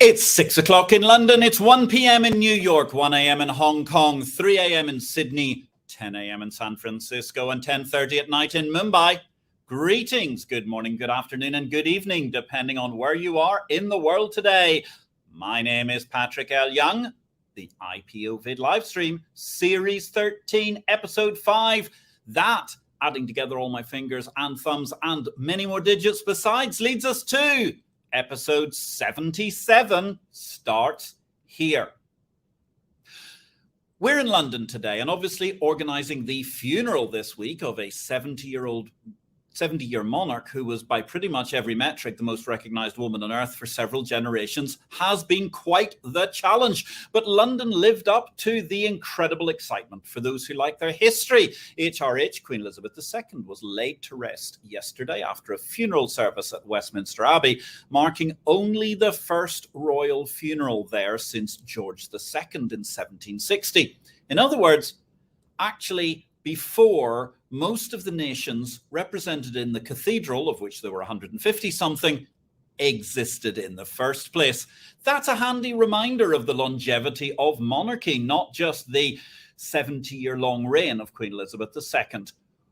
It's 6 o'clock in London, it's 1 p.m. in New York, 1 a.m. in Hong Kong, 3 a.m. in Sydney, 10 a.m. in San Francisco, and 10:30 at night in Mumbai. Greetings, good morning, good afternoon, and good evening, depending on where you are in the world today. My name is Patrick L. Young, the IPO-VID Livestream, Series 13, Episode 5. That, adding together all my fingers and thumbs and many more digits besides, leads us to Episode 77 starts here. We're in London today and obviously organising the funeral this week of a 70-year monarch who was, by pretty much every metric, the most recognised woman on earth for several generations, has been quite the challenge. But London lived up to the incredible excitement. For those who like their history, HRH, Queen Elizabeth II, was laid to rest yesterday after a funeral service at Westminster Abbey, marking only the first royal funeral there since George II in 1760. In other words, actually, before most of the nations represented in the cathedral, of which there were 150 something, existed in the first place. That's a handy reminder of the longevity of monarchy, not just the 70-year-long reign of Queen Elizabeth II.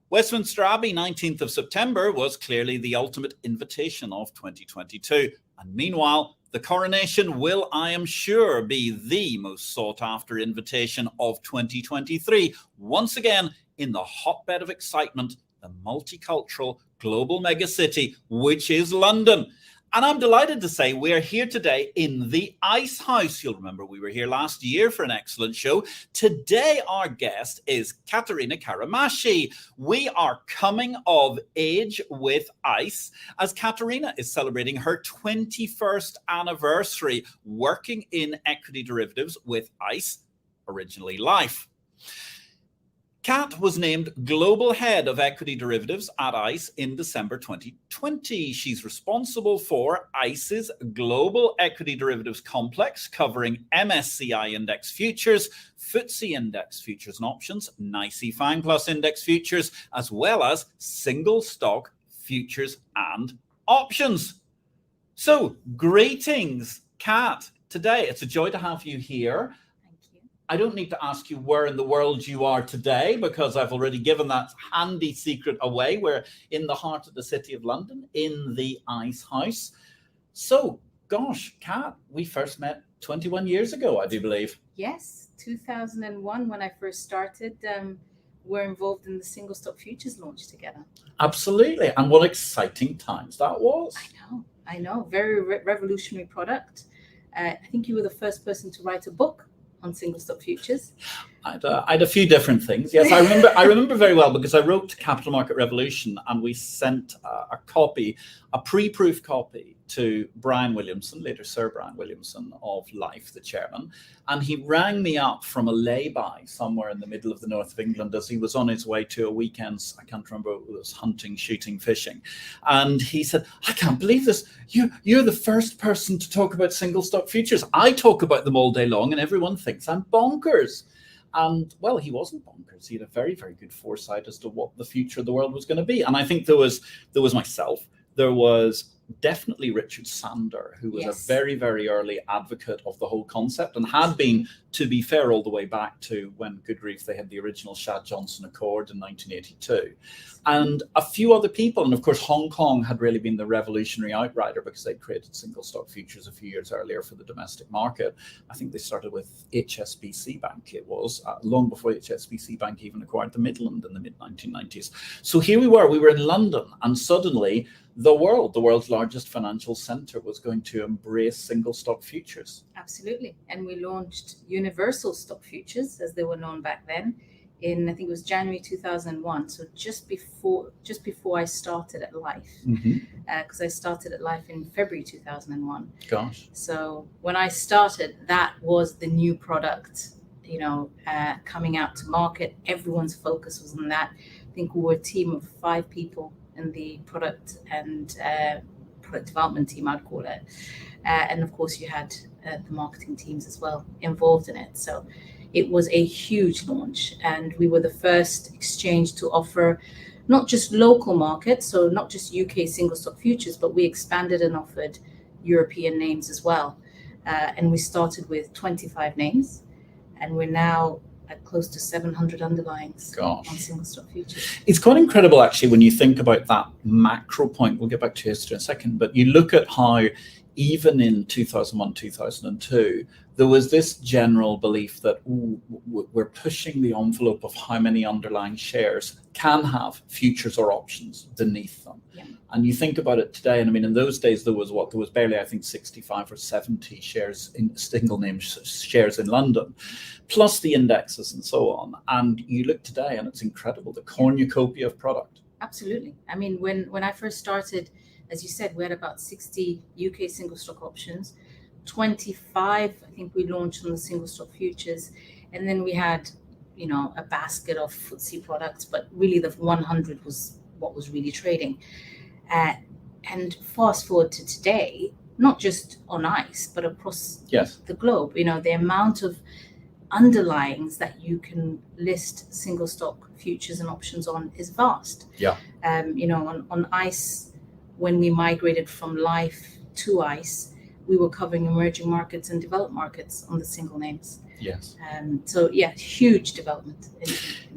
Westminster Abbey, 19th of September, was clearly the ultimate invitation of 2022. And meanwhile, the coronation will, I am sure, be the most sought-after invitation of 2023. Once again, in the hotbed of excitement, the multicultural global megacity, which is London. And I'm delighted to say we're here today in the Ice House. You'll remember we were here last year for an excellent show. Today, our guest is Caterina Caramaschi. We are coming of age with ICE as Caterina is celebrating her 21st anniversary working in equity derivatives with ICE, originally LIFFE. Kat was named Global Head of Equity Derivatives at ICE in December 2020. She's responsible for ICE's Global Equity Derivatives Complex, covering MSCI Index Futures, FTSE Index Futures and Options, NYSE FANG Plus Index Futures, as well as single stock futures and options. So, greetings, Kat. Today, it's a joy to have you here. I don't need to ask you where in the world you are today because I've already given that handy secret away. We're in the heart of the city of London in the Ice House. So, gosh, Kat, we first met 21 years ago, I do believe. Yes, 2001 when I first started. We're involved in the single stock futures launch together. Absolutely. And what exciting times that was. I know. Very revolutionary product. I think you were the first person to write a book on single stock futures. I had a few different things. Yes, I remember very well because I wrote Capital Market Revolution and we sent a pre-proof copy to Brian Williamson, later Sir Brian Williamson of LIFFE, the chairman. And he rang me up from a lay-by somewhere in the middle of the north of England as he was on his way to a weekend's, I can't remember, it was hunting, shooting, fishing. And he said, I can't believe this. You're the first person to talk about single stock futures. I talk about them all day long and everyone thinks I'm bonkers. And well, he wasn't bonkers. He had a very, very good foresight as to what the future of the world was going to be. And I think there was myself, there was definitely Richard Sander, who was a very, very early advocate of the whole concept and had been, to be fair, all the way back to when, good grief, they had the original Shad Johnson Accord in 1982. And a few other people. And of course, Hong Kong had really been the revolutionary outrider because they created single stock futures a few years earlier for the domestic market. I think they started with HSBC Bank, it was, long before HSBC Bank even acquired the Midland in the mid-1990s. So here we were in London, and suddenly the world's largest financial center was going to embrace single stock futures. Absolutely. And we launched universal stock futures, as they were known back then, in, I think it was January 2001. So just before I started at LIFFE, because I started at LIFFE in February 2001. Gosh. So when I started, that was the new product, coming out to market. Everyone's focus was on that. I think we were a team of 5 people in the product and product development team, I'd call it. And of course, you had the marketing teams as well involved in it. So it was a huge launch, and we were the first exchange to offer not just local markets, so not just UK single stock futures, but we expanded and offered European names as well. And we started with 25 names, and we're now at close to 700 underlyings on single stock futures. It's quite incredible, actually, when you think about that macro point. We'll get back to history in a second, but you look at how even in 2001, 2002, there was this general belief that we're pushing the envelope of how many underlying shares can have futures or options beneath them. Yeah. And you think about it today, and I mean, in those days, there was barely, I think, 65 or 70 shares in single name shares in London, plus the indexes and so on. And you look today, and it's incredible, the cornucopia of product. Absolutely. I mean, when I first started, as you said, we had about 60 UK single stock options, 25, I think we launched on the single stock futures. And then we had, a basket of FTSE products, but really the 100 was what was really trading. And fast forward to today, not just on ICE, but across the globe, the amount of underlyings that you can list single stock futures and options on is vast. Yeah. On ICE, when we migrated from LIFFE to ICE, we were covering emerging markets and developed markets on the single names. Yes. So huge development.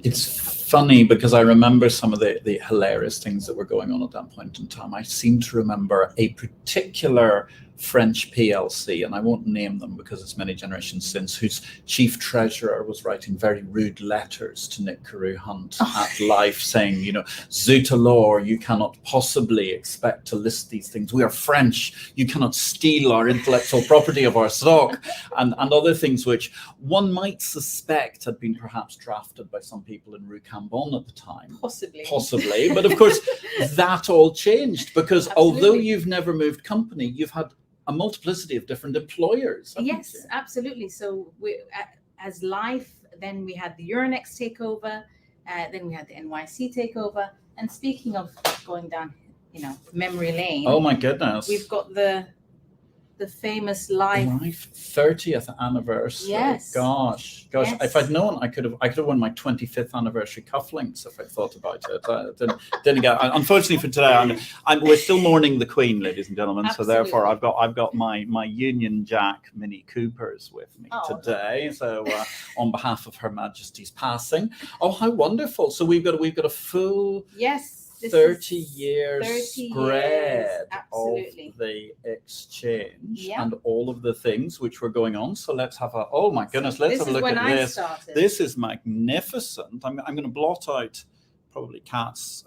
It's funny because I remember some of the hilarious things that were going on at that point in time. I seem to remember a particular French PLC, and I won't name them because it's many generations since, whose chief treasurer was writing very rude letters to Nick Carew-Hunt at LIFFE saying, zut alors, you cannot possibly expect to list these things. We are French. You cannot steal our intellectual property of our stock, and other things which one might suspect had been perhaps drafted by some people in Rue Cambon at the time. Possibly. But of course, that all changed because although you've never moved company, you've had a multiplicity of different employers. Yes, absolutely. So we, as LIFFE, then we had the Euronext takeover, then we had the NYSE takeover. And speaking of going down, memory lane. Oh my goodness. We've got the famous LIFFE 30th anniversary. Yes. Gosh. Yes. If I'd known, I could have won my 25th anniversary cufflinks if I thought about it. Didn't get. Unfortunately for today, we're still mourning the Queen, ladies and gentlemen. Absolutely. So therefore, I've got my Union Jack Mini Coopers with me today. So on behalf of Her Majesty's passing. Oh, how wonderful! So we've got a full 30 years spread of the exchange and all of the things which were going on. So let's have oh my goodness, let's have a look at this. This is magnificent. I'm going to blot out probably Kat's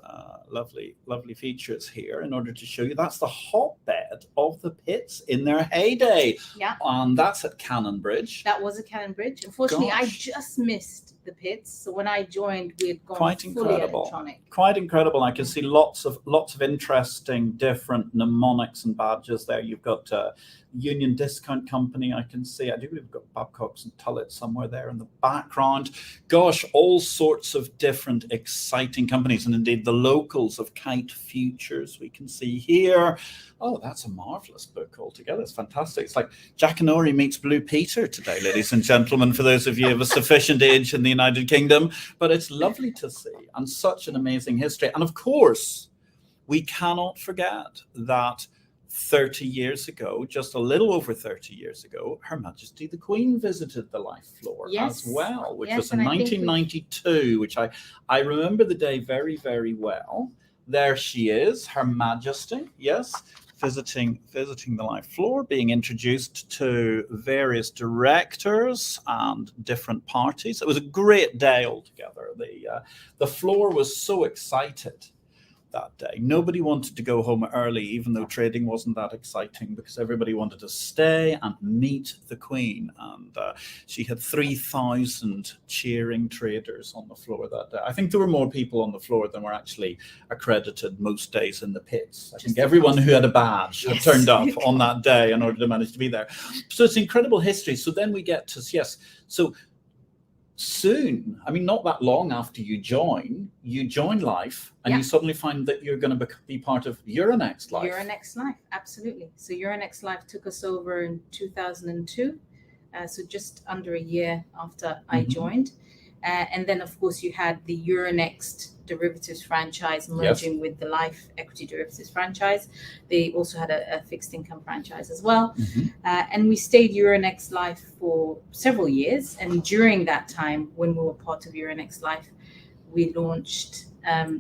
lovely features here in order to show you that's the hotbed of the pits in their heyday. Yeah. And that's at Cannon Bridge. That was at Cannon Bridge. Unfortunately, I just missed the pits. So when I joined, we had gone fully electronic. Quite incredible. I can see lots of interesting different mnemonics and badges there. You've got Union Discount Company. I can see. I do believe we've got Babcocks and Tullett somewhere there in the background. Gosh, all sorts of different exciting companies, and indeed the locals of Kite Futures we can see here. Oh, that's a marvelous book altogether. It's fantastic. It's like Jackanory meets Blue Peter today, ladies and gentlemen, for those of you of a sufficient age in the United Kingdom. But it's lovely to see, and such an amazing history. And of course, we cannot forget that 30 years ago, just a little over 30 years ago, Her Majesty the Queen visited the LIFFE floor as well, which was in 1992, which I remember the day very, very well. There she is, Her Majesty, yes, visiting the LIFFE floor, being introduced to various directors and different parties. It was a great day altogether. The floor was so excited that day. Nobody wanted to go home early, even though trading wasn't that exciting, because everybody wanted to stay and meet the Queen. And she had 3,000 cheering traders on the floor that day. I think there were more people on the floor than were actually accredited most days in the pits. I think everyone who had a badge had turned up on that day in order to manage to be there. So it's incredible history. So then we get to, so soon, I mean, not that long after you join LIFFE, and you suddenly find that you're going to be part of Euronext LIFFE. Euronext LIFFE, absolutely. So Euronext LIFFE took us over in 2002, so just under a year after I joined. And then, of course, you had the Euronext derivatives franchise merging with the LIFFE equity derivatives franchise. They also had a fixed income franchise as well. And we stayed Euronext LIFFE for several years. And during that time, when we were part of Euronext LIFFE, we launched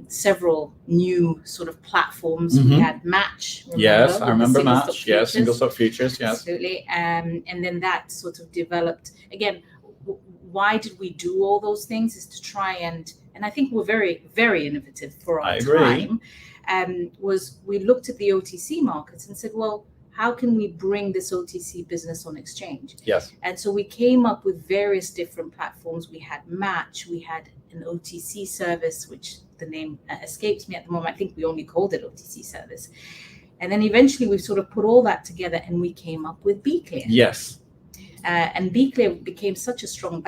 several new sort of platforms. We had Match. Yes, I remember Match. Yes, single stock futures. Yes, absolutely. And then that sort of developed. Again, why did we do all those things? Is to try and I think we're very, very innovative for our time. Was we looked at the OTC markets and said, well, how can we bring this OTC business on exchange? Yes. And so we came up with various different platforms. We had Match, we had an OTC service, which the name escapes me at the moment. I think we only called it OTC service. And then eventually we sort of put all that together and we came up with BeClear. Yes. And BeClear became such a strong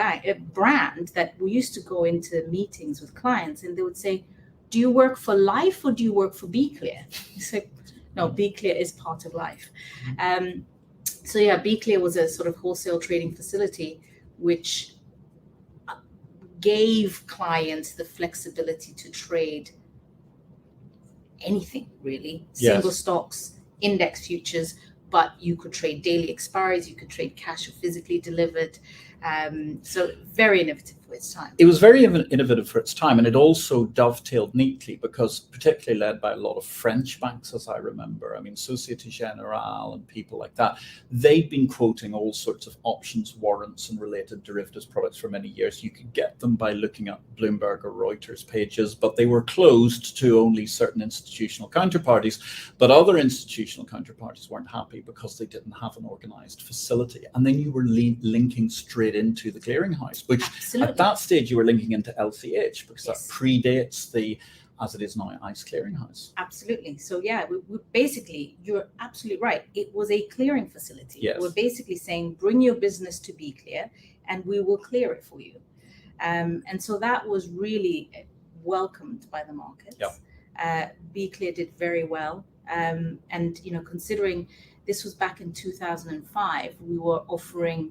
brand that we used to go into meetings with clients and they would say, do you work for LIFFE or do you work for BeClear? So, no, BeClear is part of LIFFE. So yeah, BeClear was a sort of wholesale trading facility which gave clients the flexibility to trade anything really, single stocks, index futures, but you could trade daily expiries, you could trade cash or physically delivered. So very innovative for its time. It was very innovative for its time, and it also dovetailed neatly because particularly led by a lot of French banks, as I remember. I mean, Societe Generale and people like that, they'd been quoting all sorts of options, warrants and related derivatives products for many years. You could get them by looking at Bloomberg or Reuters pages, but they were closed to only certain institutional counterparties. But other institutional counterparties weren't happy because they didn't have an organized facility. And then you were linking straight into the clearinghouse, which at that stage you were linking into LCH because that predates the, as it is now, ICE clearinghouse. Absolutely. So yeah, we basically, you're absolutely right. It was a clearing facility. Yes. We're basically saying, bring your business to BeClear and we will clear it for you. And so that was really welcomed by the markets. BeClear did very well. And, you know, considering this was back in 2005, we were offering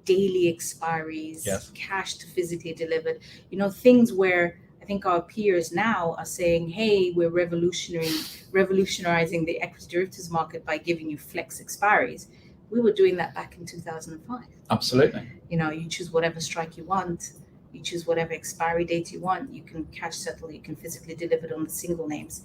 daily expiries, cash to physically delivered, you know, things where I think our peers now are saying, hey, we're revolutionizing the equity derivatives market by giving you flex expiries. We were doing that back in 2005. Absolutely. You know, you choose whatever strike you want, you choose whatever expiry date you want, you can cash settle, you can physically deliver it on the single names.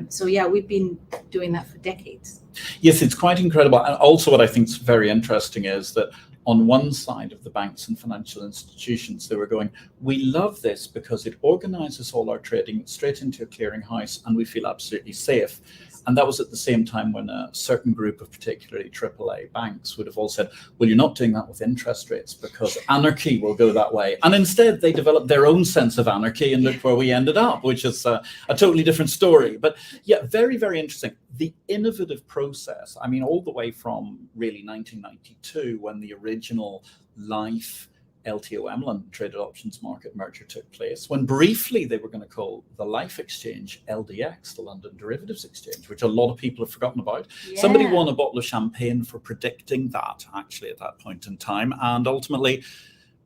So yeah, we've been doing that for decades. Yes, it's quite incredible. And also what I think is very interesting is that on one side of the banks and financial institutions, they were going, we love this because it organizes all our trading straight into a clearinghouse and we feel absolutely safe. And that was at the same time when a certain group of particularly AAA banks would have all said, well, you're not doing that with interest rates because anarchy will go that way. And instead they developed their own sense of anarchy and look where we ended up, which is a totally different story. But yeah, very, very interesting. The innovative process, I mean, all the way from really 1992 when the original LIFFE LTOM, London Traded Options Market merger took place, when briefly they were going to call the LIFFE exchange LDX, the London Derivatives Exchange, which a lot of people have forgotten about. Somebody won a bottle of champagne for predicting that actually at that point in time. And ultimately,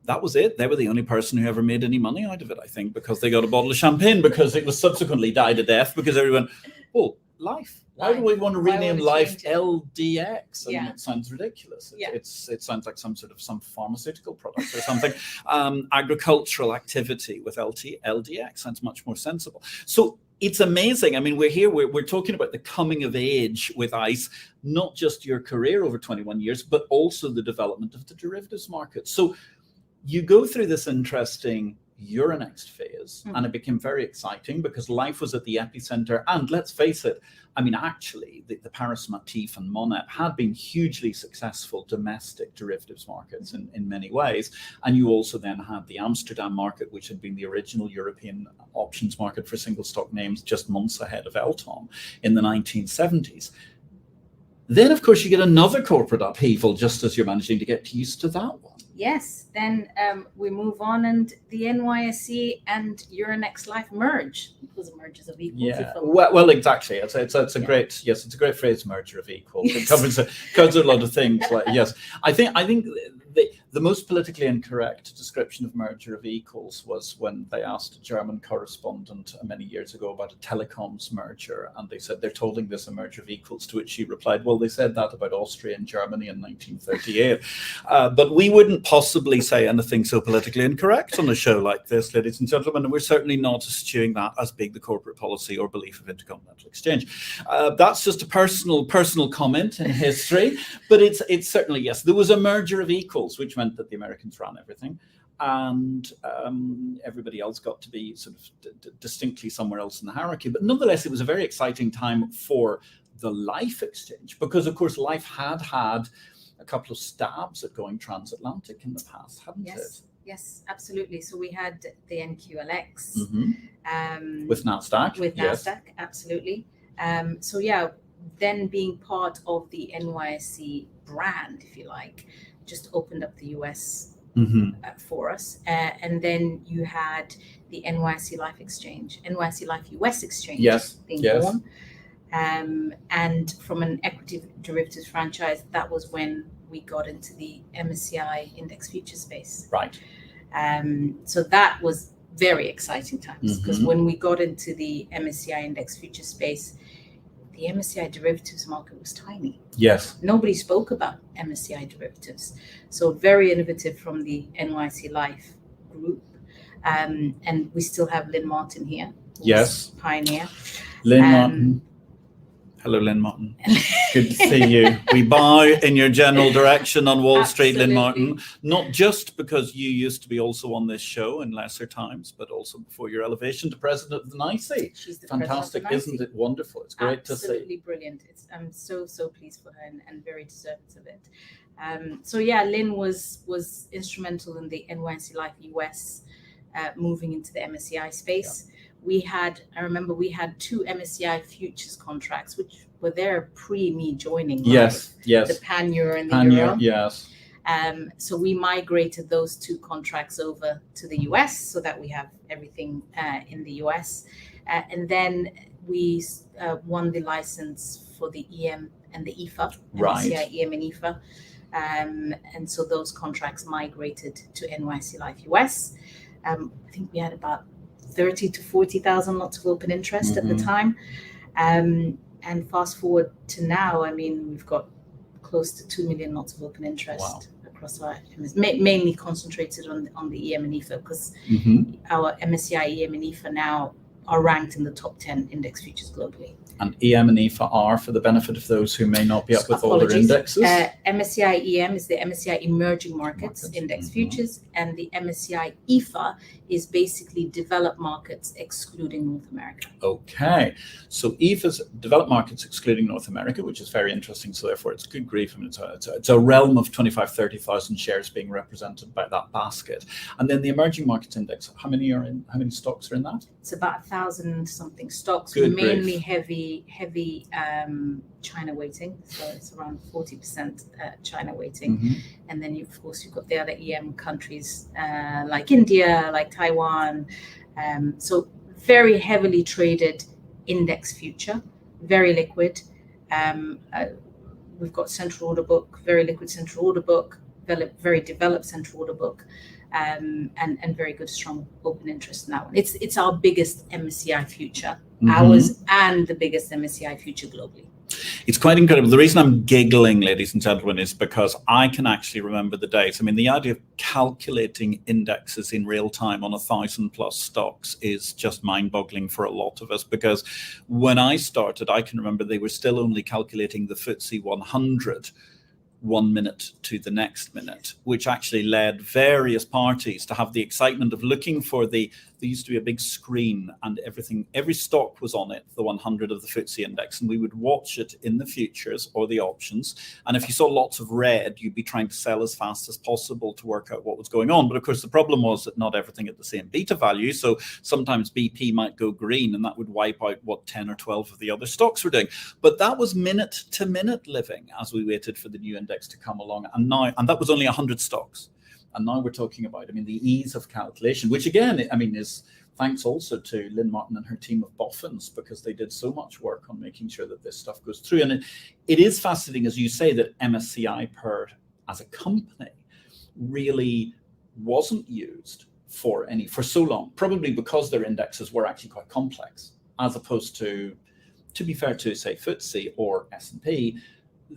that was it. They were the only person who ever made any money out of it, I think, because they got a bottle of champagne, because it was subsequently died a death because everyone, oh, LIFFE. Why do we want to rename LIFFE LDX? I mean, it sounds ridiculous. It sounds like some pharmaceutical product or something. Agricultural activity with LDX sounds much more sensible. So it's amazing. I mean, we're talking about the coming of age with ICE, not just your career over 21 years, but also the development of the derivatives market. So you go through this interesting Euronext phase, and it became very exciting because LIFFE was at the epicenter. And let's face it, I mean, actually, the Paris Matif and Monep had been hugely successful domestic derivatives markets in many ways. And you also then had the Amsterdam market, which had been the original European options market for single stock names just months ahead of LTOM in the 1970s. Then, of course, you get another corporate upheaval just as you're managing to get used to that one. Yes, then we move on and the NYSE and Euronext LIFFE merge because of mergers of equals. Yeah, well, exactly. It's a great, it's a great phrase, merger of equals. It covers a lot of things. Like, yes, I think The most politically incorrect description of merger of equals was when they asked a German correspondent many years ago about a telecoms merger, and they said they're calling this a merger of equals, to which she replied, well, they said that about Austria and Germany in 1938. But we wouldn't possibly say anything so politically incorrect on a show like this, ladies and gentlemen, and we're certainly not eschewing that as being the corporate policy or belief of intercontinental exchange. That's just a personal comment in history, but it's certainly, yes, there was a merger of equals, which meant that the Americans ran everything, and everybody else got to be sort of distinctly somewhere else in the hierarchy. But nonetheless, it was a very exciting time for the LIFFE exchange, because of course LIFFE had a couple of stabs at going transatlantic in the past, hadn't it? Yes, absolutely. So we had the NQLX with NASDAQ. With NASDAQ, absolutely. So yeah, then being part of the NYSE brand, if you like, just opened up the US for us. And then you had the NYSE Life Exchange, NYSE Life US Exchange being born. And from an equity derivatives franchise, that was when we got into the MSCI Index Futures space. Right. So that was very exciting times, because when we got into the MSCI Index Futures space, the MSCI derivatives market was tiny. Yes. Nobody spoke about MSCI derivatives. So very innovative from the NYSE Life group. And we still have Lynn Martin here. Yes. Pioneer. Lynn Martin. Hello, Lynn Martin. Good to see you. We bow in your general direction on Wall Street, Lynn Martin, not just because you used to be also on this show in lesser times, but also before your elevation to president of the NYSE. She's the fantastic, isn't it wonderful? It's great to see. Absolutely brilliant. I'm so pleased for her and very deserving of it. So yeah, Lynn was instrumental in the NYSE Life US moving into the MSCI space. I remember we had 2 MSCI futures contracts, which were there pre me joining. Yes. The Pan-Euro and the Euro. Yes. So we migrated those 2 contracts over to the US so that we have everything in the US. And then we won the license for the EM and the IFA, MSCI EM and IFA. And so those contracts migrated to NYSE Life US. I think we had about 30 to 40,000 lots of open interest at the time. And fast forward to now, I mean, we've got close to 2 million lots of open interest across our, mainly concentrated on the EM and IFA, because our MSCI EM and IFA now are ranked in the top 10 index futures globally. And EM and IFA are, for the benefit of those who may not be up with all their indexes? MSCI EM is the MSCI Emerging Markets Index Futures, and the MSCI IFA is basically developed markets excluding North America. Okay, so IFA's developed markets excluding North America, which is very interesting. So therefore, it's good grief. I mean, it's a realm of 25,000-30,000 shares being represented by that basket. And then the Emerging Markets Index, how many stocks are in that? It's about 1,000 something stocks, good mainly grief. heavy China weighting, so it's around 40% China weighting. And then of course you've got the other EM countries like India, like Taiwan. So very heavily traded index future, very liquid. We've got central order book, very liquid central order book, very developed central order book. And very good, strong open interest in that one. It's our biggest MSCI future, ours, and the biggest MSCI future globally. It's quite incredible. The reason I'm giggling, ladies and gentlemen, is because I can actually remember the days. I mean, the idea of calculating indexes in real time on 1,000+ stocks is just mind-boggling for a lot of us, because when I started, I can remember they were still only calculating the FTSE 100 1 minute to the next minute, which actually led various parties to have the excitement of looking for there used to be a big screen and every stock was on it, the 100 of the FTSE index, and we would watch it in the futures or the options. And if you saw lots of red, you'd be trying to sell as fast as possible to work out what was going on. But of course, the problem was that not everything had the same beta value. So sometimes BP might go green and that would wipe out what 10 or 12 of the other stocks were doing. But that was minute to minute living as we waited for the new index to come along. And that was only 100 stocks. And now we're talking about, the ease of calculation, which again, is thanks also to Lynn Martin and her team of boffins, because they did so much work on making sure that this stuff goes through. And it is fascinating, as you say, that MSCI as a company really wasn't used for so long, probably because their indexes were actually quite complex, as opposed to be fair to say FTSE or S&P,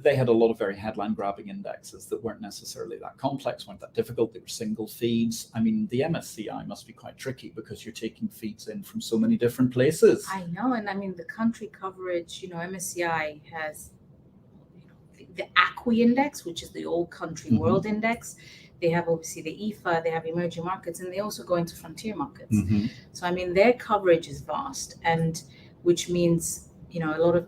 they had a lot of very headline grabbing indexes that weren't necessarily that complex, weren't that difficult. They were single feeds. I mean, the MSCI must be quite tricky because you're taking feeds in from so many different places. I know. And I mean, the country coverage, MSCI has the ACWI index, which is the all country world index. They have obviously the IFA, they have emerging markets, and they also go into frontier markets. So, I mean, their coverage is vast, and which means, a lot of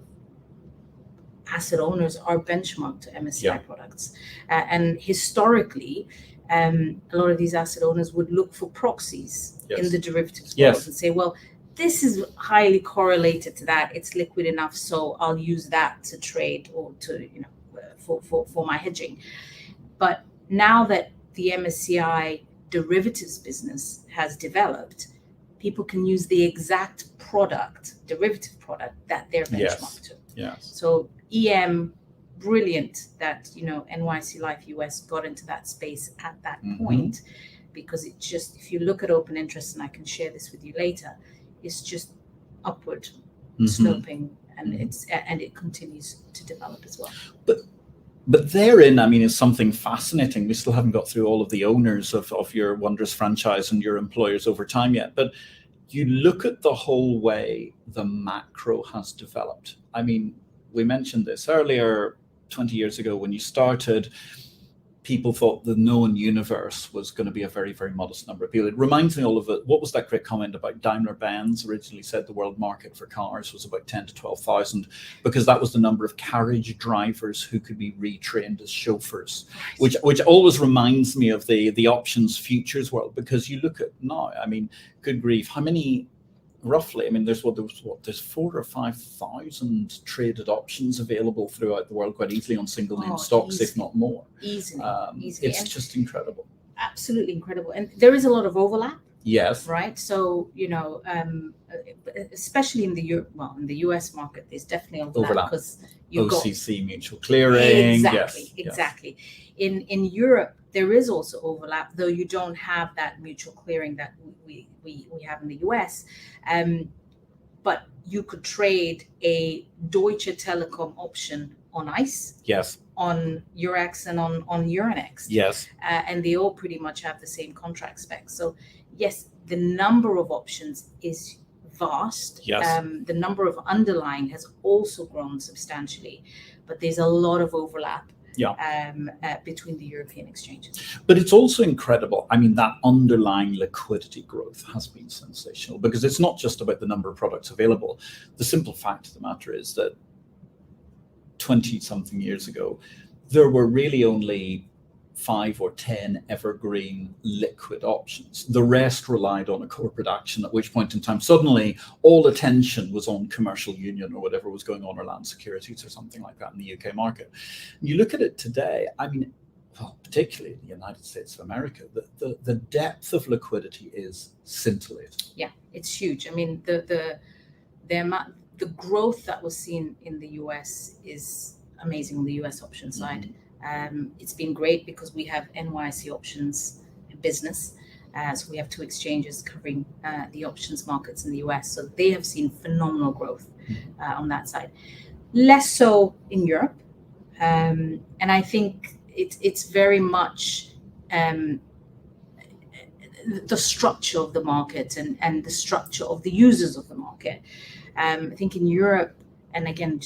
asset owners are benchmarked to MSCI products. And historically, a lot of these asset owners would look for proxies in the derivatives world and say, well, this is highly correlated to that. It's liquid enough, so I'll use that to trade or to, for my hedging. But now that the MSCI derivatives business has developed, people can use the exact derivative product that they're benchmarked to. So EM, brilliant that NYSE Life US got into that space at that point, because it just, if you look at open interest, and I can share this with you later, it's just upward sloping, and it continues to develop as well. But therein, I mean, is something fascinating. We still haven't got through all of the owners of your wondrous franchise and your employers over time yet. But you look at the whole way the macro has developed. I mean, we mentioned this earlier, 20 years ago when you started, people thought the known universe was going to be a very, very modest number of people. It reminds me all of it. What was that great comment about Daimler-Benz originally said the world market for cars was about 10 to 12,000, because that was the number of carriage drivers who could be retrained as chauffeurs, which always reminds me of the options futures world, because you look at now, I mean, good grief, how many roughly, I mean, there's 4,000 or 5,000 traded options available throughout the world quite easily on single name stocks, if not more. Easily. It's just incredible. Absolutely incredible. And there is a lot of overlap. Yes. Right. So, especially in the US market, there's definitely overlap because you've OCC mutual clearing. Exactly. In Europe, there is also overlap, though you don't have that mutual clearing that we have in the US. But you could trade a Deutsche Telekom option on ICE. Yes. On Eurex and on Euronext. Yes. And they all pretty much have the same contract specs. So yes, the number of options is vast. Yes. The number of underlying has also grown substantially, but there's a lot of overlap between the European exchanges. But it's also incredible. I mean, that underlying liquidity growth has been sensational, because it's not just about the number of products available. The simple fact of the matter is that 20-something years ago, there were really only 5 or 10 evergreen liquid options. The rest relied on a corporate action, at which point in time, suddenly all attention was on commercial union or whatever was going on, or land securities or something like that in the UK market. And you look at it today, I mean, well, particularly in the United States of America, the depth of liquidity is scintillating. Yeah, it's huge. I mean, the growth that was seen in the US is amazing on the US option side. It's been great because we have NYSE options business. So we have 2 exchanges covering the options markets in the US. So they have seen phenomenal growth on that side. Less so in Europe. And I think it's very much the structure of the market and the structure of the users of the market. I think in Europe, and again,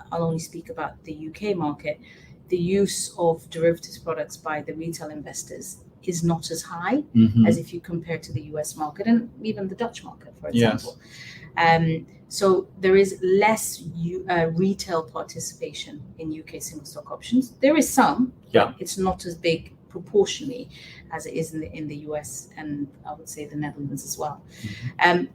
I'll only speak about the UK market, the use of derivatives products by the retail investors is not as high as if you compare to the US market and even the Dutch market, for example. Yes. So there is less retail participation in UK single stock options. There is some, but it's not as big proportionally as it is in the US and I would say the Netherlands as well.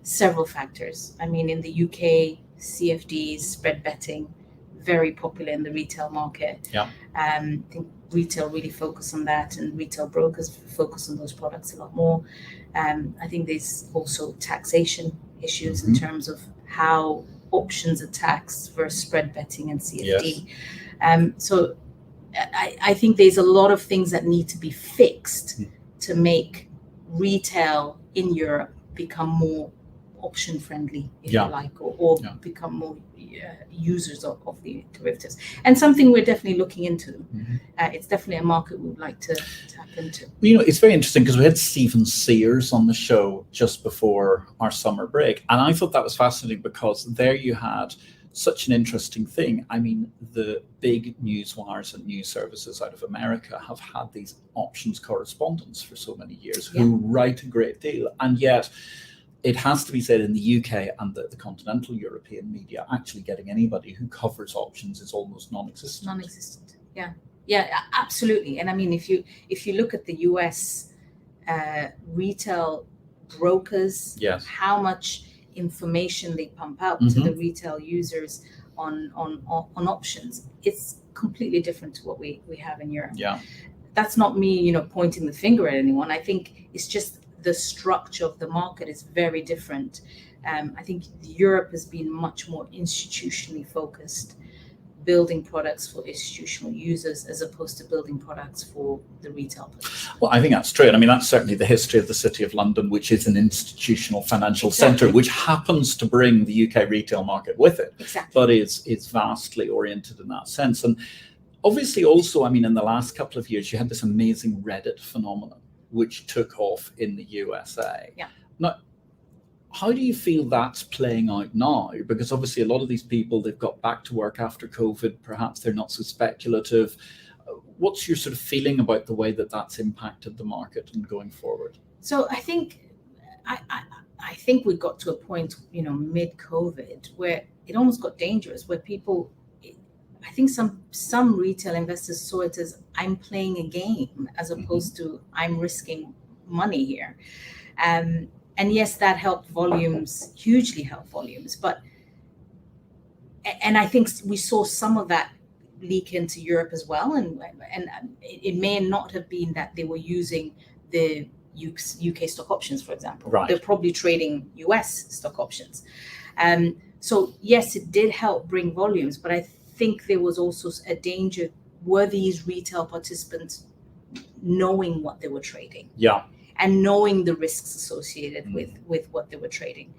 Several factors. I mean, in the UK, CFDs, spread betting, very popular in the retail market. I think retail really focus on that, and retail brokers focus on those products a lot more. I think there's also taxation issues in terms of how options are taxed versus spread betting and CFD. So I think there's a lot of things that need to be fixed to make retail in Europe become more option friendly, if you like, or become more users of the derivatives. And something we're definitely looking into. It's definitely a market we would like to tap into. You know, it's very interesting because we had Stephen Sears on the show just before our summer break, and I thought that was fascinating because there you had such an interesting thing. I mean, the big news wires and news services out of America have had these options correspondents for so many years who write a great deal, and yet it has to be said in the UK and the continental European media, actually getting anybody who covers options is almost non-existent. Non-existent, yeah, absolutely. And I mean, if you look at the US retail brokers, how much information they pump out to the retail users on options, it's completely different to what we have in Europe. That's not me, pointing the finger at anyone. I think it's just the structure of the market is very different. I think Europe has been much more institutionally focused, building products for institutional users as opposed to building products for the retail players. Well, I think that's true. And I mean, that's certainly the history of the City of London, which is an institutional financial centre, which happens to bring the UK retail market with it, but it's vastly oriented in that sense. And obviously also, I mean, in the last couple of years, you had this amazing Reddit phenomenon, which took off in the USA. Now, how do you feel that's playing out now? Because obviously a lot of these people, they've got back to work after COVID, perhaps they're not so speculative. What's your sort of feeling about the way that that's impacted the market and going forward? So I think we got to a point, mid-COVID, where it almost got dangerous, where people, I think some retail investors saw it as I'm playing a game as opposed to I'm risking money here. And yes, that helped volumes, hugely helped volumes. And I think we saw some of that leak into Europe as well. And it may not have been that they were using the UK stock options, for example. They're probably trading US stock options. So yes, it did help bring volumes, but I think there was also a danger. Were these retail participants knowing what they were trading? And knowing the risks associated with what they were trading?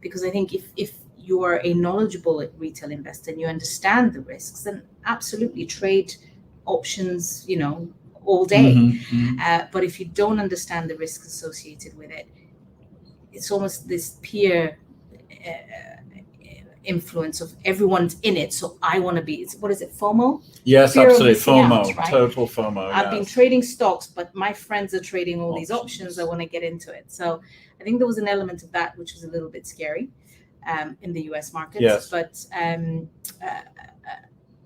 Because I think if you are a knowledgeable retail investor and you understand the risks, then absolutely trade options, all day. But if you don't understand the risks associated with it, it's almost this peer influence of everyone's in it, so I want to be. What is it, FOMO? Yes, Fear absolutely. FOMO, FOMO, right? Total FOMO. I've been trading stocks, but my friends are trading all these options. I want to get into it. So I think there was an element of that which was a little bit scary in the US markets. But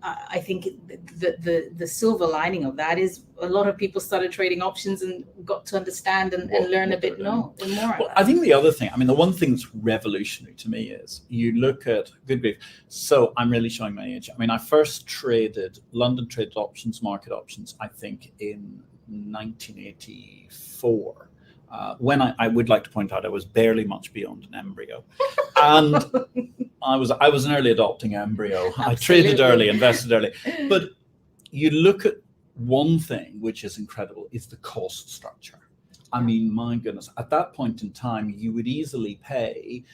I think the silver lining of that is a lot of people started trading options and got to understand and learn a bit more. Well, I think the other thing, I mean, the one thing that's revolutionary to me is you look at, good grief, so I'm really showing my age. I mean, I first traded London traded options, market options, I think in 1984. When I would like to point out, I was barely much beyond an embryo. And I was an early adopting embryo. I traded early, invested early. But you look at one thing which is incredible, is the cost structure. I mean, my goodness, at that point in time, you would easily pay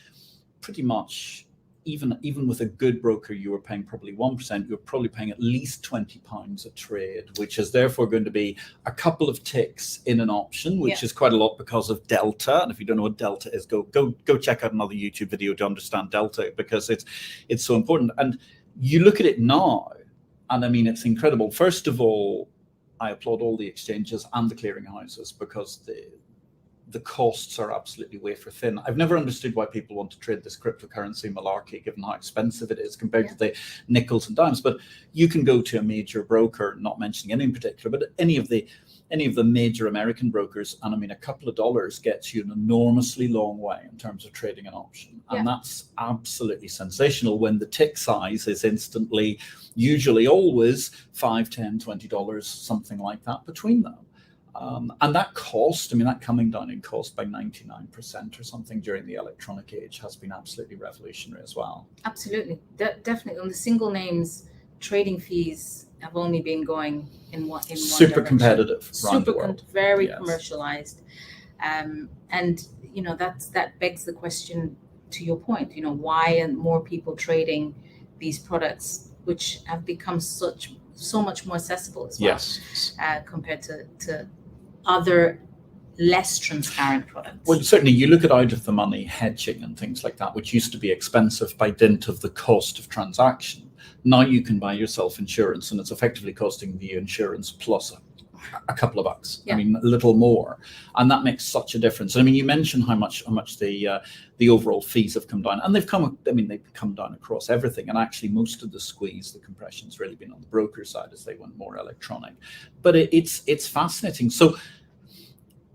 pretty much, even with a good broker, you were paying probably 1%, you're probably paying at least £20 a trade, which is therefore going to be a couple of ticks in an option, which is quite a lot because of delta. And if you don't know what delta is, go check out another YouTube video to understand delta, because it's so important. And you look at it now, and I mean, it's incredible. First of all, I applaud all the exchanges and the clearinghouses, because the costs are absolutely wafer thin. I've never understood why people want to trade this cryptocurrency malarkey, given how expensive it is compared to the nickels and dimes. But you can go to a major broker, not mentioning any in particular, but any of the major American brokers, and I mean, a couple of dollars gets you an enormously long way in terms of trading an option. And that's absolutely sensational when the tick size is instantly, usually always $5, $10, $20, something like that between them. And that cost, I mean, that coming down in cost by 99% or something during the electronic age has been absolutely revolutionary as well. Absolutely. Definitely. On the single names trading fees have only been going in one super direction. Competitive, Very yes. commercialized, and that begs the question, to your point, why aren't more people trading these products, which have become so much more accessible as well, yes, compared to other less transparent products. Well, certainly you look at out of the money hedging and things like that, which used to be expensive by dint of the cost of transaction. Now you can buy yourself insurance, and it's effectively costing the insurance plus a couple of bucks. Yeah. I mean, a little more, and that makes such a difference. I mean, you mentioned how much the overall fees have come down, and they've come down across everything. And actually, most of the squeeze, the compression's really been on the broker side as they went more electronic. But it's fascinating. So,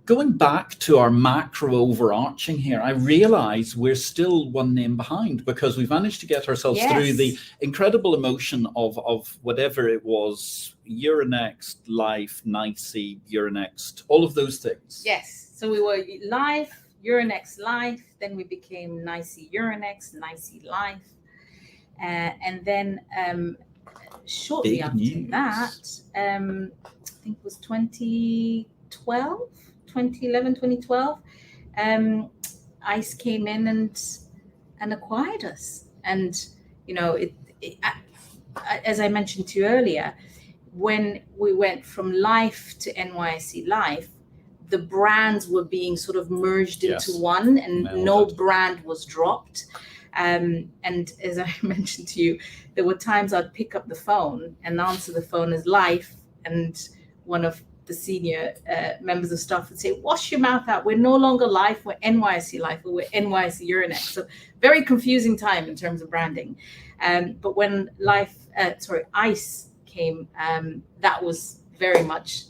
going back to our macro overarching here, I realize we're still one name behind, because we've managed to get ourselves through the incredible emotion of whatever it was, Euronext, LIFFE, NYSE, Euronext, all of those things. Yes. So we were LIFFE, Euronext, LIFFE, then we became NYSE Euronext, NYSE LIFFE. And then shortly Big after news. that, I think it was 2011, 2012, ICE came in and acquired us. And, as I mentioned to you earlier, when we went from LIFFE to NYSE LIFFE, the brands were being sort of merged into one, and no brand was dropped. And as I mentioned to you, there were times I'd pick up the phone and answer the phone as LIFFE, and one of the senior members of staff would say, "Wash your mouth out. We're no longer LIFFE. We're NYSE LIFFE, or we're NYSE Euronext." So very confusing time in terms of branding. But when ICE came, that was very much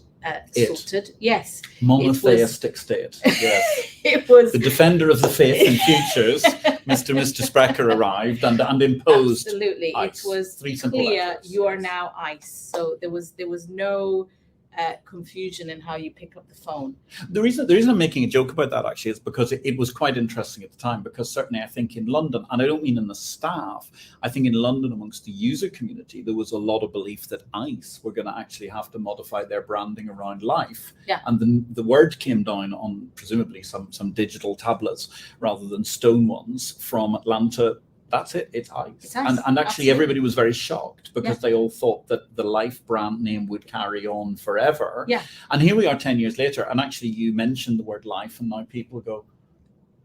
sorted. Yes. Monotheistic state. Yes. It was the defender of the faith in futures. Mr. Sprecher arrived and imposed. Absolutely. ICE. It was clear you are now ICE. So there was no confusion in how you pick up the phone. The reason I'm making a joke about that actually is because it was quite interesting at the time, because certainly I think in London, and I don't mean in the staff, I think in London amongst the user community, there was a lot of belief that ICE were going to actually have to modify their branding around LIFFE. Yeah. And the word came down on presumably some digital tablets rather than stone ones from Atlanta. That's it. It's ICE. And actually Absolutely. Everybody was very shocked, because they all thought that the LIFFE brand name would carry on forever. Yeah. And here we are 10 years later, and actually you mentioned the word LIFFE, and now people go,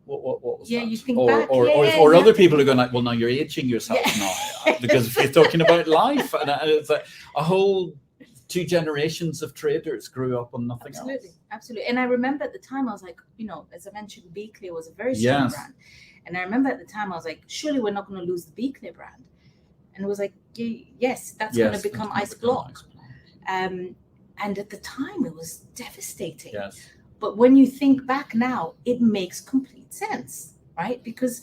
what was that? You think or, back. Or other people are going like, well, now you're aging yourself now, because if you're talking about LIFFE, and it's a whole 2 generations of traders grew up on nothing else. Absolutely. And I remember at the time I was like, as I mentioned, BeClear was a very strong brand. And I remember at the time I was like, surely we're not going to lose the BeClear brand. And it was like, yes, that's going to become ICE Block. And at the time it was devastating. Yes. But when you think back now, it makes complete sense, right? Because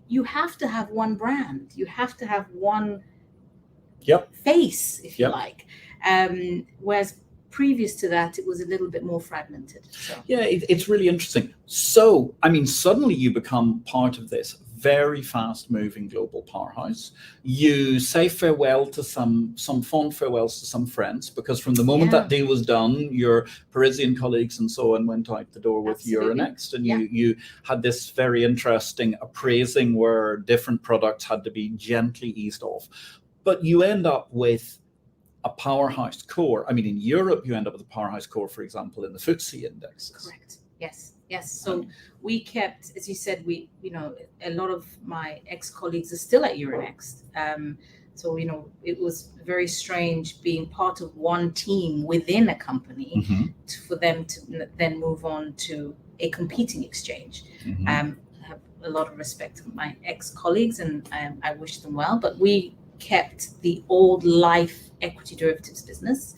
you have to have one brand. You have to have one face, if you like. Whereas previous to that, it was a little bit more fragmented. So. Yeah, it's really interesting. So, I mean, suddenly you become part of this very fast-moving global powerhouse. You say farewell to some fond farewells to some friends, because from the moment that deal was done, your Parisian colleagues and so on went out the door with Euronext, and you had this very interesting appraising where different products had to be gently eased off. But you end up with a powerhouse core. I mean, in Europe, you end up with a powerhouse core, for example, in the FTSE indexes. Correct. Yes. So we kept, as you said, a lot of my ex-colleagues are still at Euronext. So, it was very strange being part of one team within a company for them to then move on to a competing exchange. I have a lot of respect for my ex-colleagues, and I wish them well, but we kept the old LIFFE equity derivatives business,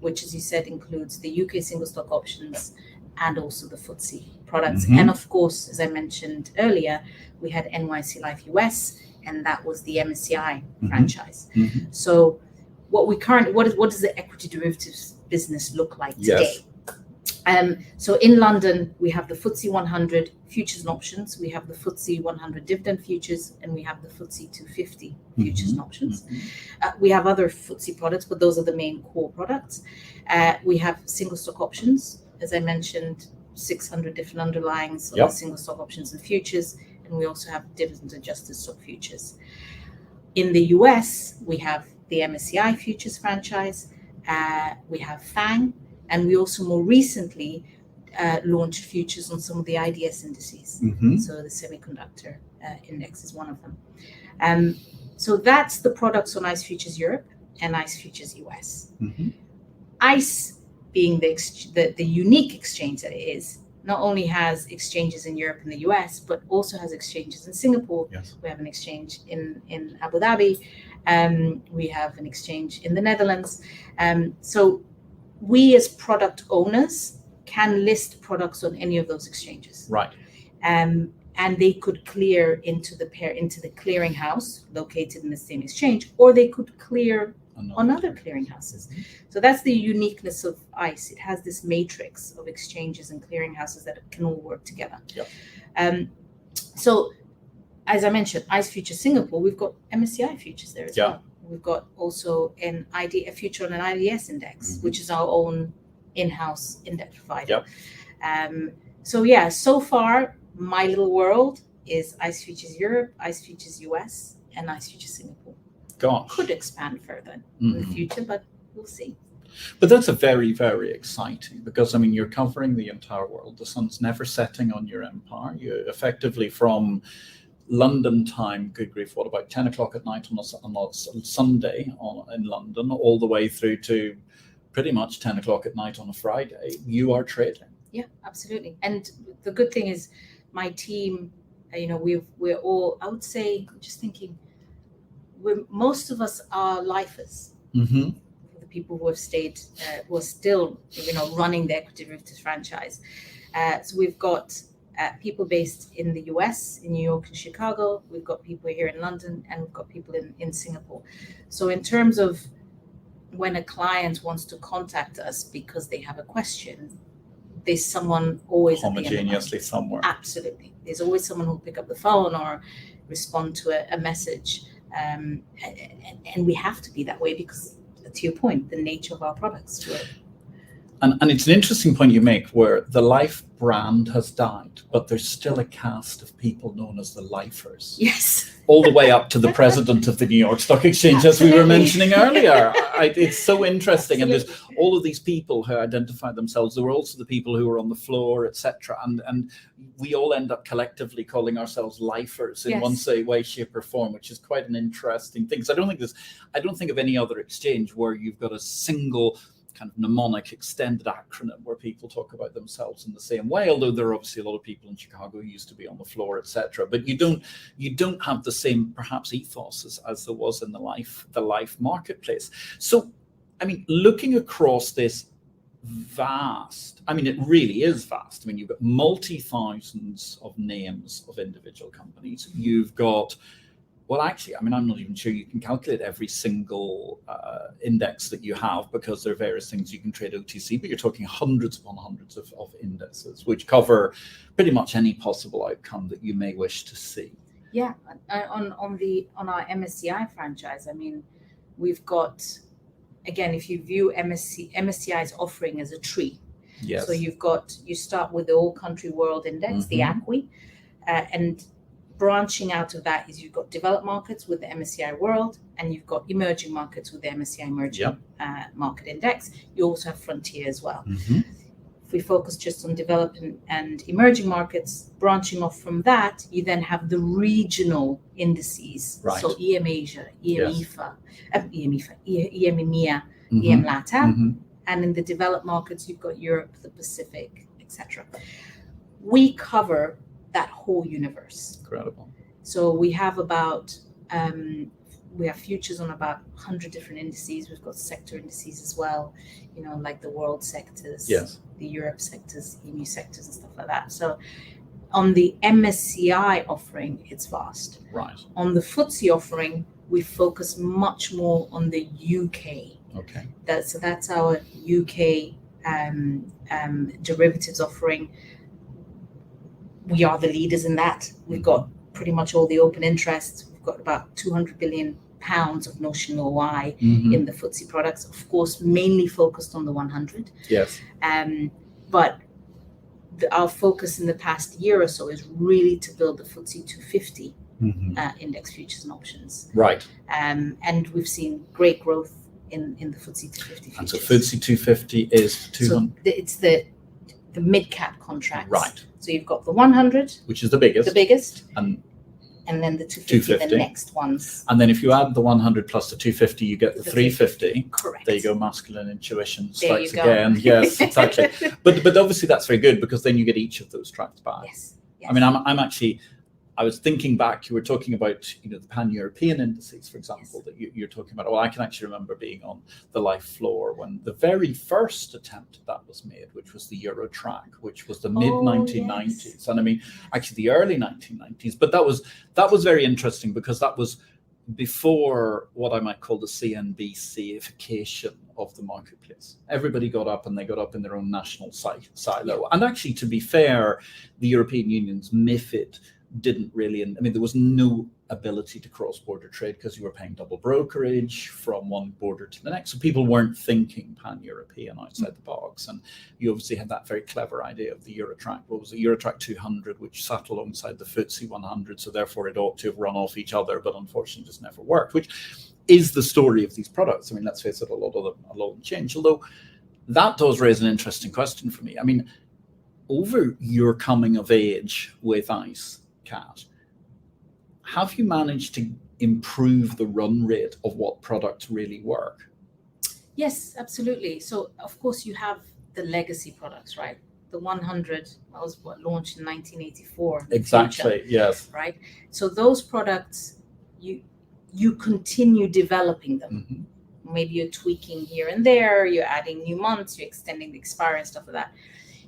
which, as you said, includes the UK single stock options and also the FTSE products. And of course, as I mentioned earlier, we had NYSE LIFFE US, and that was the MSCI franchise. So what does the equity derivatives business look like today? So in London, we have the FTSE 100 futures and options, we have the FTSE 100 dividend futures, and we have the FTSE 250 futures and options. We have other FTSE products, but those are the main core products. We have single stock options, as I mentioned, 600 different underlyings of single stock options and futures, and we also have dividend adjusted stock futures. In the US, we have the MSCI futures franchise, we have FANG, and we also more recently launched futures on some of the IDS indices. So the semiconductor index is one of them. So that's the products on ICE Futures Europe and ICE Futures US. ICE, being the unique exchange that it is, not only has exchanges in Europe and the US, but also has exchanges in Singapore. We have an exchange in Abu Dhabi. We have an exchange in the Netherlands. So we as product owners can list products on any of those exchanges. And they could clear into the clearing house located in the same exchange, or they could clear on other clearinghouses. So that's the uniqueness of ICE. It has this matrix of exchanges and clearinghouses that can all work together. So as I mentioned, ICE Futures Singapore, we've got MSCI futures there as well. We've got also a future on an IDS index, which is our own in-house index provider. So far, my little world is ICE Futures Europe, ICE Futures US, and ICE Futures Singapore. Could expand further in the future, but we'll see. But that's a very, very exciting, because I mean, you're covering the entire world. The sun's never setting on your empire. You're effectively from London time, good grief, what about 10 o'clock at night on a Sunday in London, all the way through to pretty much 10 o'clock at night on a Friday, you are trading. Yeah, absolutely. And the good thing is my team, we're all, I would say, I'm just thinking, most of us are lifers. The people who have stayed, who are still, running the equity derivatives franchise. So we've got people based in the US, in New York and Chicago. We've got people here in London, and we've got people in Singapore. So in terms of when a client wants to contact us because they have a question, there's someone always homogeneously somewhere. Absolutely. There's always someone who'll pick up the phone or respond to a message. And we have to be that way because, to your point, the nature of our products. And it's an interesting point you make, where the LIFFE brand has died, but there's still a cast of people known as the lifers. Yes. All the way up to the president of the New York Stock Exchange, as we were mentioning earlier. It's so interesting. Absolutely. And there's all of these people who identify themselves. There were also the people who were on the floor, etc. And we all end up collectively calling ourselves lifers in one way, shape, or form, which is quite an interesting thing. Because I don't think of any other exchange where you've got a single kind of mnemonic extended acronym where people talk about themselves in the same way, although there are obviously a lot of people in Chicago who used to be on the floor, etc. But you don't have the same perhaps ethos as there was in the LIFFE marketplace. So I mean, looking across this vast, I mean, it really is vast. I mean, you've got multi-thousands of names of individual companies. You've got, well, actually, I mean, I'm not even sure you can calculate every single index that you have, because there are various things you can trade OTC, but you're talking hundreds upon hundreds of indices, which cover pretty much any possible outcome that you may wish to see. Yeah, on our MSCI franchise, I mean, we've got, again, if you view MSCI's offering as a tree. Yes. So you start with the All Country World Index, the ACWI, and branching out of that is you've got developed markets with the MSCI World, and you've got emerging markets with the MSCI Emerging Market Index. You also have Frontier as well. If we focus just on developed and emerging markets, branching off from that, you then have the regional indices. Right. So EM Asia, EM EMEA, EM LATAM, and in the developed markets, you've got Europe, the Pacific, etc. We cover that whole universe. Incredible. So we have we have futures on about 100 different indices. We've got sector indices as well, like the world sectors, the Europe sectors, EMU sectors, and stuff like that. So on the MSCI offering, it's vast. Right. On the FTSE offering, we focus much more on the UK. Okay. That's our UK derivatives offering. We are the leaders in that. We've got pretty much all the open interest. We've got about 200 billion pounds of notional OI in the FTSE products, of course, mainly focused on the 100. Yes. But our focus in the past year or so is really to build the FTSE 250 index futures and options. Right. And we've seen great growth in the FTSE 250 futures. And so FTSE 250 is 200. So it's the mid-cap contracts. Right. So you've got the 100, which is the biggest. And then the 250, the next ones. And then if you add the 100 plus the 250, you get the 350. Correct. There you go, masculine intuition There strikes you go. again. Yes, exactly. But obviously that's very good because then you get each of those tracked back. Yes. I mean, I was thinking back, you were talking about, the pan-European indices, for example, that you're talking about. Well, I can actually remember being on the LIFFE floor when the very first attempt at that was made, which was the Euro track, which was the mid-1990s. Yes. And I mean, actually the early 1990s. But that was very interesting because that was before what I might call the CNBC-ification of the marketplace. Everybody got up and they got up in their own national silo. And actually, to be fair, the European Union's MiFID didn't really, there was no ability to cross-border trade because you were paying double brokerage from one border to the next. So people weren't thinking pan-European outside the box. And you obviously had that very clever idea of the Eurotrack. What was the Eurotrack 200, which sat alongside the FTSE 100. So therefore it ought to have run off each other, but unfortunately just never worked, which is the story of these products. I mean, let's face it, a lot of them change. Although that does raise an interesting question for me. I mean, over your coming of age with ICE, Kat, have you managed to improve the run rate of what products really work? Yes, absolutely. So of course you have the legacy products, right? The 100 was launched in 1984. Exactly. Future, yes. Right. So those products, you continue developing them. Maybe you're tweaking here and there. You're adding new months. You're extending the expiry and stuff like that.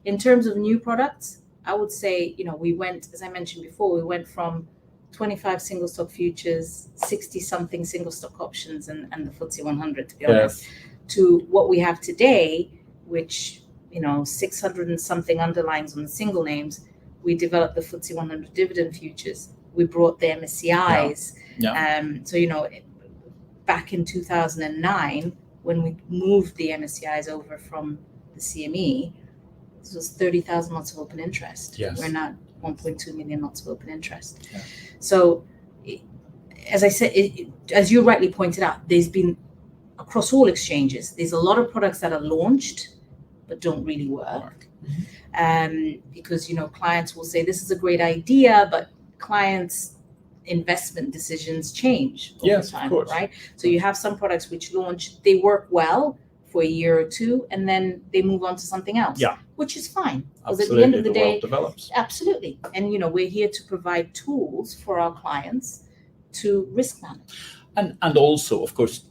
In terms of new products, I would say, we went, as I mentioned before, we went from 25 single stock futures, 60 something single stock options and the FTSE 100, to be honest, to what we have today, which, 600 and something underlines on the single names. We developed the FTSE 100 dividend futures. We brought the MSCIs. So, back in 2009, when we moved the MSCIs over from the CME, this was 30,000 lots of open interest. Yes. We're now 1.2 million lots of open interest. Yeah. So, as I said, as you rightly pointed out, there's been, across all exchanges, there's a lot of products that are launched but don't really work. Because, clients will say, this is a great idea, but clients' investment decisions change over time, of course. Right? So you have some products which launch, they work well for a year or two, and then they move on to something else, which is fine. Because at the end of the day, world develops. Absolutely. And, we're here to provide tools for our clients to risk manage. And also, of course,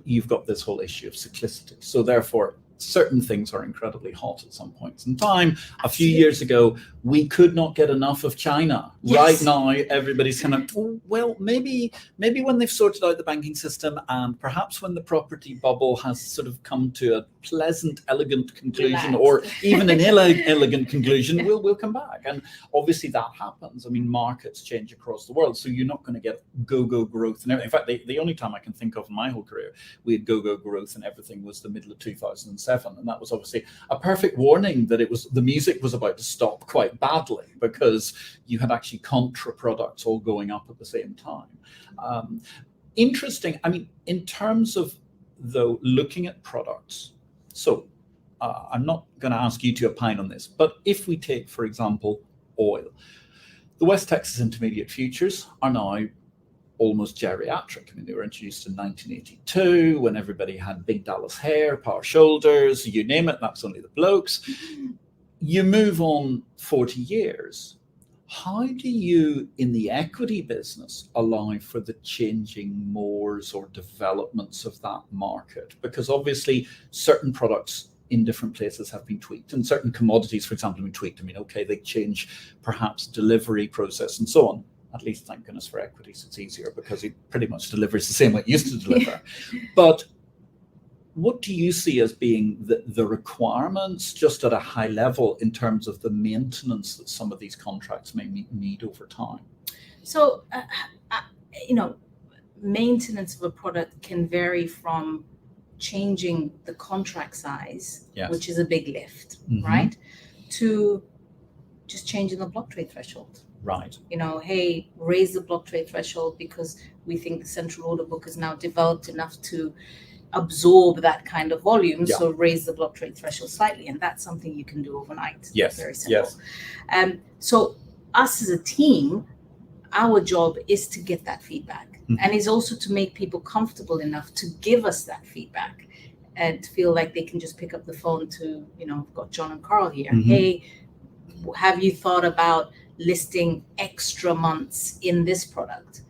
you've got this whole issue of cyclicity. So therefore, certain things are incredibly hot at some points in time. Absolutely. A few years ago, we could not get enough of China. Yes. Right now, everybody's kind of, well, maybe when they've sorted out the banking system and perhaps when the property bubble has sort of come to a pleasant, elegant conclusion, or even an elegant conclusion, we'll come back. And obviously that happens. I mean, markets change across the world, so you're not going to get go-go growth and everything. In fact, the only time I can think of in my whole career we had go-go growth and everything was the middle of 2007, and that was obviously a perfect warning that the music was about to stop quite badly because you had actually contra products all going up at the same time. Interesting. I mean, in terms of, though, looking at products, so I'm not going to ask you to opine on this, but if we take, for example, oil, the West Texas Intermediate Futures are now almost geriatric. I mean, they were introduced in 1982 when everybody had big Dallas hair, power shoulders, you name it, that's only the blokes. You move on 40 years. How do you, in the equity business, allow for the changing mores or developments of that market? Because obviously certain products in different places have been tweaked, and certain commodities, for example, have been tweaked. I mean, okay, they change perhaps delivery process and so on. At least, thank goodness for equities, it's easier because it pretty much delivers the same way it used to deliver. But What do you see as being the requirements, just at a high level, in terms of the maintenance that some of these contracts may need over time? So, maintenance of a product can vary from changing the contract size, Yes. which is a big lift, Mhm. right, to just changing the block trade threshold. Right. Hey, raise the block trade threshold because we think the central order book is now developed enough to absorb that kind of volume. Yeah. So raise the block trade threshold slightly, and that's something you can do overnight. Yes. Very simple. Yes. So us as a team, our job is to get that feedback, Mhm. and is also to make people comfortable enough to give us that feedback and feel like they can just pick up the phone to, I've got John and Carl here. Mhm. Hey, have you thought about listing extra months in this product?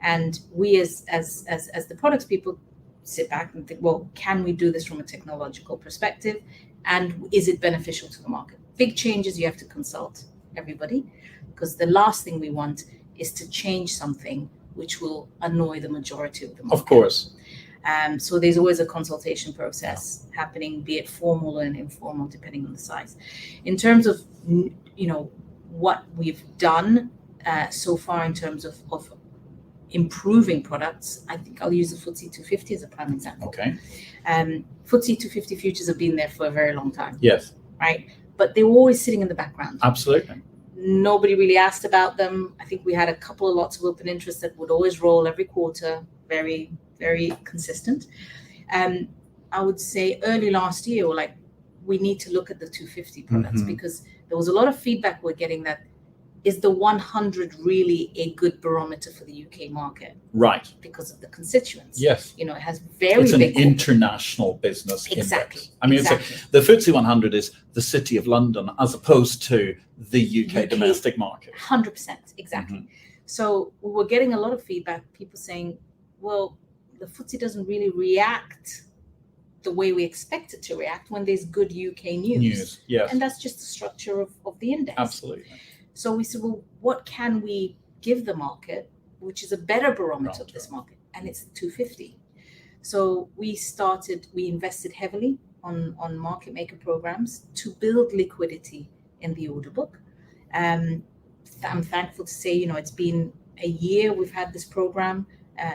And we as the products people sit back and think, well, can we do this from a technological perspective? And is it beneficial to the market? Big changes, you have to consult everybody, because the last thing we want is to change something which will annoy the majority of the market. Of course. So there's always a consultation process happening, be it formal and informal, depending on the size. In terms of, what we've done so far in terms of improving products, I think I'll use the FTSE 250 as a prime example. Okay. FTSE 250 futures have been there for a very long time. Yes. Right? But they were always sitting in the background. Absolutely. Nobody really asked about them. I think we had a couple of lots of open interest that would always roll every quarter, very, very consistent. I would say early last year, we need to look at the 250 products, Mhm. because there was a lot of feedback we're getting that, is the 100 really a good barometer for the UK market? Right. Because of the constituents. Yes. It has very It's an big international business Exactly. index. I mean, exactly. the FTSE 100 is the City of London as opposed to the UK domestic market. 100%, exactly. Mhm. So we were getting a lot of feedback, people saying, well, the FTSE doesn't really react the way we expect it to react when there's good UK news. Yes. And that's just the structure of the index. Absolutely. So we said, well, what can we give the market, which is a better barometer of this market? And it's the 250. So we invested heavily on market maker programs to build liquidity in the order book. I'm thankful to say, it's been a year we've had this program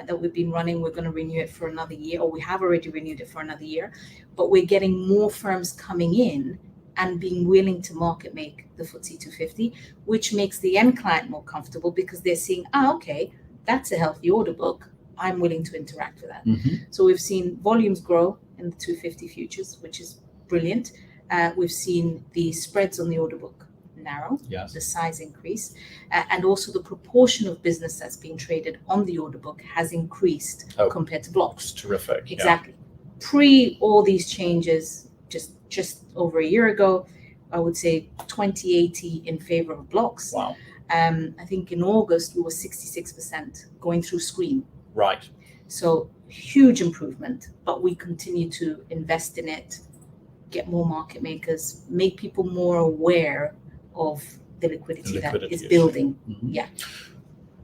that we've been running. We're going to renew it for another year, or we have already renewed it for another year. But we're getting more firms coming in and being willing to market make the FTSE 250, which makes the end client more comfortable, because they're seeing, okay, that's a healthy order book. I'm willing to interact with that. Mhm. So we've seen volumes grow in the 250 futures, which is brilliant. We've seen the spreads on the order book narrow, Yes. the size increase, and also the proportion of business that's being traded on the order book has increased compared to blocks. It's terrific. Exactly. Pre all these changes, just over a year ago, I would say 20/80 in favor of blocks. Wow. I think in August we were 66% going through screen. Right. So huge improvement, but we continue to invest in it, get more market makers, make people more aware of the liquidity that is building. Mm-hmm. Yeah.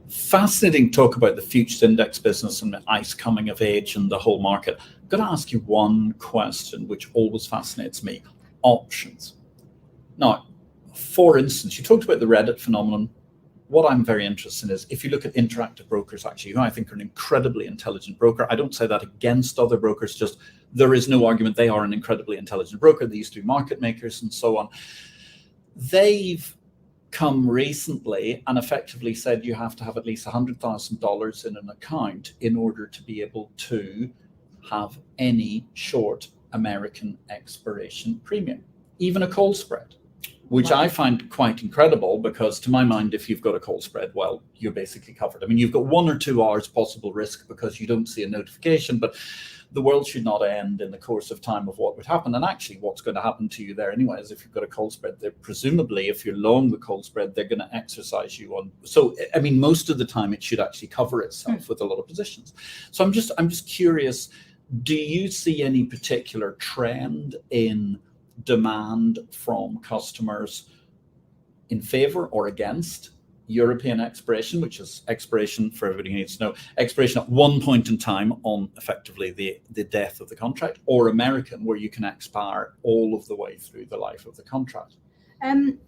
Fascinating talk about the futures index business and the ICE coming of age and the whole market. I'm going to ask you one question which always fascinates me: options. Now, for instance, you talked about the Reddit phenomenon. What I'm very interested in is, if you look at Interactive Brokers, actually, who I think are an incredibly intelligent broker. I don't say that against other brokers, just there is no argument they are an incredibly intelligent broker. They used to be market makers and so on. They've come recently and effectively said you have to have at least $100,000 in an account in order to be able to have any short American expiration premium, even a call spread, which I find quite incredible, because to my mind, if you've got a call spread, well, you're basically covered. I mean, you've got 1 or 2 hours possible risk because you don't see a notification, but the world should not end in the course of time of what would happen. And actually what's going to happen to you there anyway is, if you've got a call spread, they're presumably, if you're long the call spread, they're going to exercise you on. So, I mean, most of the time it should actually cover itself with a lot of positions. So I'm just curious, do you see any particular trend in demand from customers in favor or against European expiration, which is expiration, for everybody who needs to know, expiration at one point in time on effectively the death of the contract, or American, where you can expire all of the way through the life of the contract?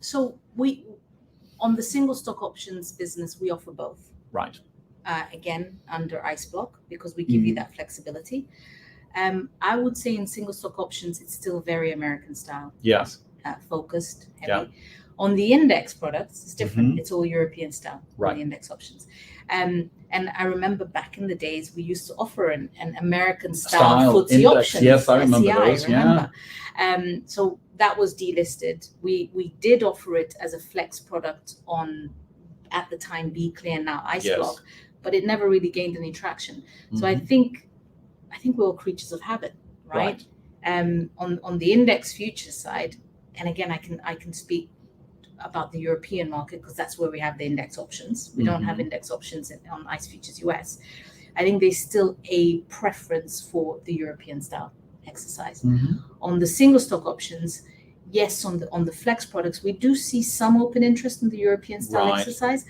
So we, on the single stock options business, we offer both. Right. Again, under ICE block, because we give you that flexibility. I would say in single stock options, it's still very American style. Yes. Focused, heavy. Yeah. On the index products, it's different. It's all European style, right. The index options. And I remember back in the days, we used to offer an American style FTSE options. Yes, I remember SCI, those. remember? Yeah. So that was delisted. We did offer it as a flex product on, at the time, Be Clear, now ICE block, but it never really gained any traction. So I think we're all creatures of habit, right? On the index futures side, and again, I can speak about the European market because that's where we have the index options. We don't have index options on ICE Futures US. I think there's still a preference for the European style exercise. On the single stock options, yes, on the flex products, we do see some open interest in the European style exercise,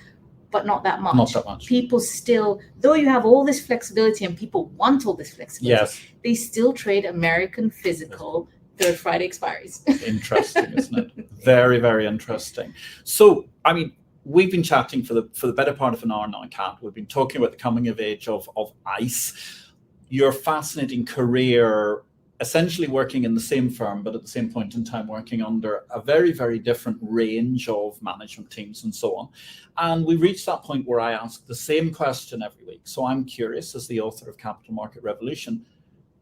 but not that much. Not that much. People still, though you have all this flexibility and people want all this flexibility, they still trade American physical third Friday expiries. Interesting, isn't it? Very, very interesting. So, I mean, we've been chatting for the better part of an hour now, Kat. We've been talking about the coming of age of ICE. Your fascinating career, essentially working in the same firm, but at the same point in time working under a very, very different range of management teams and so on. And we reached that point where I ask the same question every week. So I'm curious, as the author of Capital Market Revolution,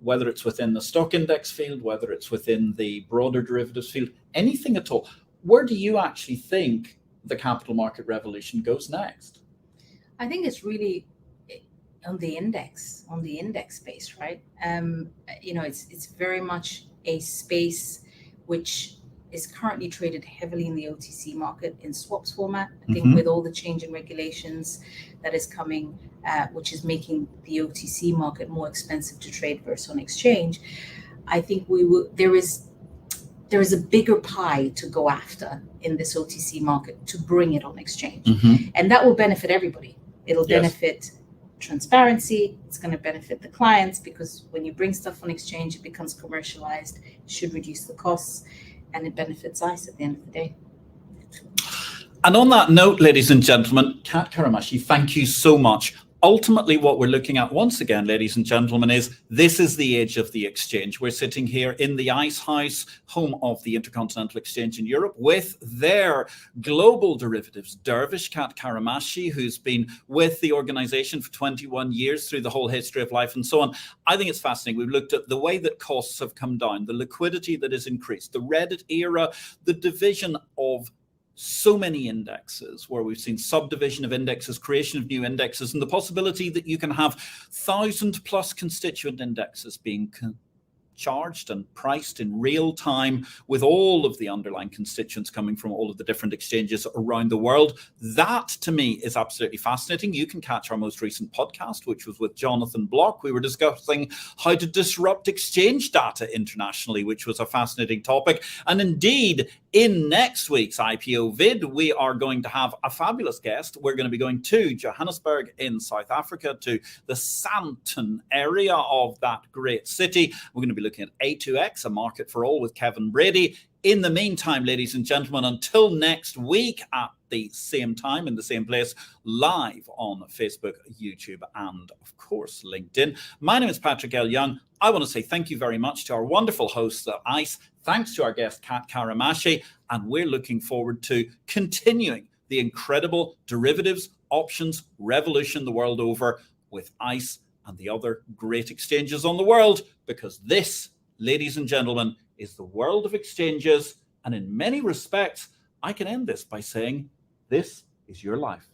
whether it's within the stock index field, whether it's within the broader derivatives field, anything at all, where do you actually think the capital market revolution goes next? I think it's really on the index space, right? It's very much a space which is currently traded heavily in the OTC market in swaps format. I think with all the change in regulations that is coming, which is making the OTC market more expensive to trade versus on exchange, I think there is a bigger pie to go after in this OTC market to bring it on exchange. And that will benefit everybody. It'll benefit transparency. It's going to benefit the clients, because when you bring stuff on exchange, it becomes commercialized, it should reduce the costs, and it benefits ICE at the end of the day. And on that note, ladies and gentlemen, Kat Caramaschi, thank you so much. Ultimately, what we're looking at once again, ladies and gentlemen, is this is the age of the exchange. We're sitting here in the ICE House, home of the Intercontinental Exchange in Europe, with their global derivatives dervish, Kat Caramaschi, who's been with the organization for 21 years through the whole history of life and so on. I think it's fascinating. We've looked at the way that costs have come down, the liquidity that has increased, the Reddit era, the division of so many indexes, where we've seen subdivision of indexes, creation of new indexes, and the possibility that you can have 1,000+ constituent indexes being charged and priced in real time, with all of the underlying constituents coming from all of the different exchanges around the world. That, to me, is absolutely fascinating. You can catch our most recent podcast, which was with Jonathan Block. We were discussing how to disrupt exchange data internationally, which was a fascinating topic. And indeed, in next week's IPO-VID, we are going to have a fabulous guest. We're going to be going to Johannesburg in South Africa, to the Sandton area of that great city. We're going to be looking at A2X, a market for all, with Kevin Brady. In the meantime, ladies and gentlemen, until next week at the same time in the same place, live on Facebook, YouTube, and of course LinkedIn. My name is Patrick L. Young. I want to say thank you very much to our wonderful hosts at ICE. Thanks to our guest, Kat Caramaschi, and we're looking forward to continuing the incredible derivatives options revolution the world over with ICE and the other great exchanges on the world, because this, ladies and gentlemen, is the world of exchanges. And in many respects, I can end this by saying, this is your life.